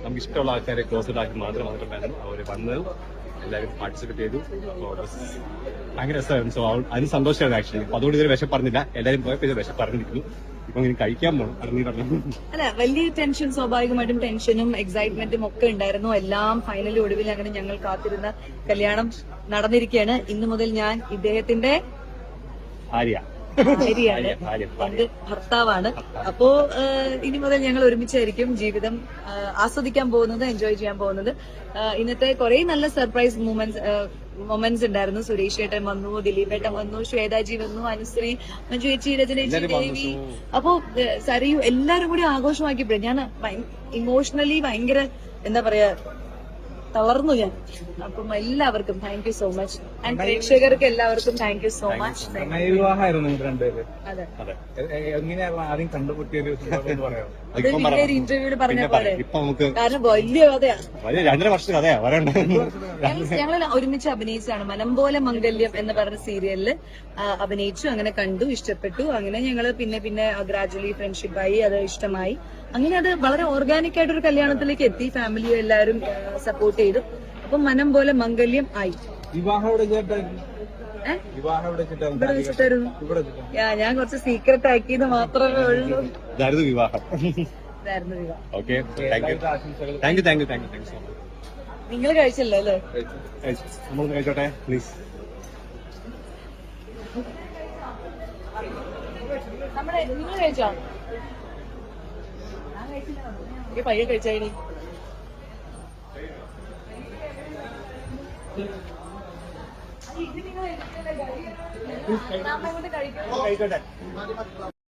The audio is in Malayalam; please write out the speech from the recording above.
നമുക്ക് ഇഷ്ടമുള്ള ആൾക്കാരെ ക്ലോസ്ഡ് ആക്കി മാത്രമായിരുന്നു അവർ വന്നത്. എല്ലാവരും പാർട്ടിസിപ്പേറ്റ് ചെയ്തു. ഭയങ്കര രസമായിരുന്നു. സോ അതിന് സന്തോഷമായിരുന്നു ആക്ച്വലി. അപ്പൊ അതുകൊണ്ട് ഇതൊരു വിശപ്പറഞ്ഞില്ല. എല്ലാവരും പോയപ്പോ ഇത് വിശപ്പറഞ്ഞിരിക്കുന്നു. ഇപ്പൊ ഇങ്ങനെ കഴിക്കാൻ പോകണം. അല്ല, വലിയ ടെൻഷൻ, സ്വാഭാവികമായിട്ടും ടെൻഷനും എക്സൈറ്റ്മെന്റും ഒക്കെ ഉണ്ടായിരുന്നു. എല്ലാം ഫൈനലി ഒടുവിൽ അങ്ങനെ ഞങ്ങൾ കാത്തിരുന്ന കല്യാണം നടന്നിരിക്കുകയാണ്. ഇന്നു മുതൽ ഞാൻ ഇദ്ദേഹത്തിന്റെ ഭാര്യയാണ്, എന്റെ ഭർത്താവാണ്. അപ്പോ ഇനി മുതൽ ഞങ്ങൾ ഒരുമിച്ചായിരിക്കും ജീവിതം ആസ്വദിക്കാൻ പോകുന്നത്, എൻജോയ് ചെയ്യാൻ പോകുന്നത്. ഇന്നത്തെ കുറെ നല്ല സർപ്രൈസ് മൊമെന്റ്സ് ഉണ്ടായിരുന്നു. സുരേഷ് ഏട്ടൻ വന്നു, ദിലീപ് ഏട്ടൻ വന്നു, ശ്വേതാജി വന്നു, അനുശ്രീ, മഞ്ജു ചേച്ചി, രചനേച്ചി, ദേവി, അപ്പോ സരയു, എല്ലാരും കൂടി ആഘോഷമാക്കിയപ്പോഴേ ഞാൻ ഇമോഷണലി ഭയങ്കര എന്താ പറയാ തളർന്നു ഞാൻ. അപ്പം എല്ലാവർക്കും thank you so much. And പ്രേക്ഷകർക്ക് എല്ലാവർക്കും താങ്ക് യു സോ മച്ച്. അതെ, ഇന്റർവ്യൂല് പറഞ്ഞ പോലെ, കാരണം വലിയ കഥയാണ്. ഞങ്ങൾ ഒരുമിച്ച് അഭിനയിച്ചാണ്. മനം പോലെ മംഗല്യം എന്ന് പറഞ്ഞ സീരിയലില് അഭിനയിച്ചു. അങ്ങനെ കണ്ടു, ഇഷ്ടപ്പെട്ടു. അങ്ങനെ ഞങ്ങള് പിന്നെ ഗ്രാജുവലി ഫ്രണ്ട്ഷിപ്പായി, അത് ഇഷ്ടമായി. അങ്ങനെ അത് വളരെ ഓർഗാനിക് ആയിട്ടൊരു കല്യാണത്തിലേക്ക് എത്തി. ഫാമിലിയും എല്ലാവരും സപ്പോർട്ട് ചെയ്തു. അപ്പം മനം പോലെ മംഗല്യം ആയി. ഇവിടെ വെച്ചിട്ടായിരുന്നു. ഞാൻ കുറച്ച് സീക്രട്ട് ആക്കിയത് മാത്രമേ ഉള്ളൂ. ഇതായിരുന്നു വിവാഹം. നിങ്ങൾ കഴിച്ചല്ലോ അല്ലേ? നമ്മൾ കഴിച്ചോട്ടെ പ്ലീസ്. നിങ്ങൾ കഴിച്ചോ? പയ്യെ കഴിച്ചായി. ഇത് നിങ്ങൾ കഴിക്കട്ടെ.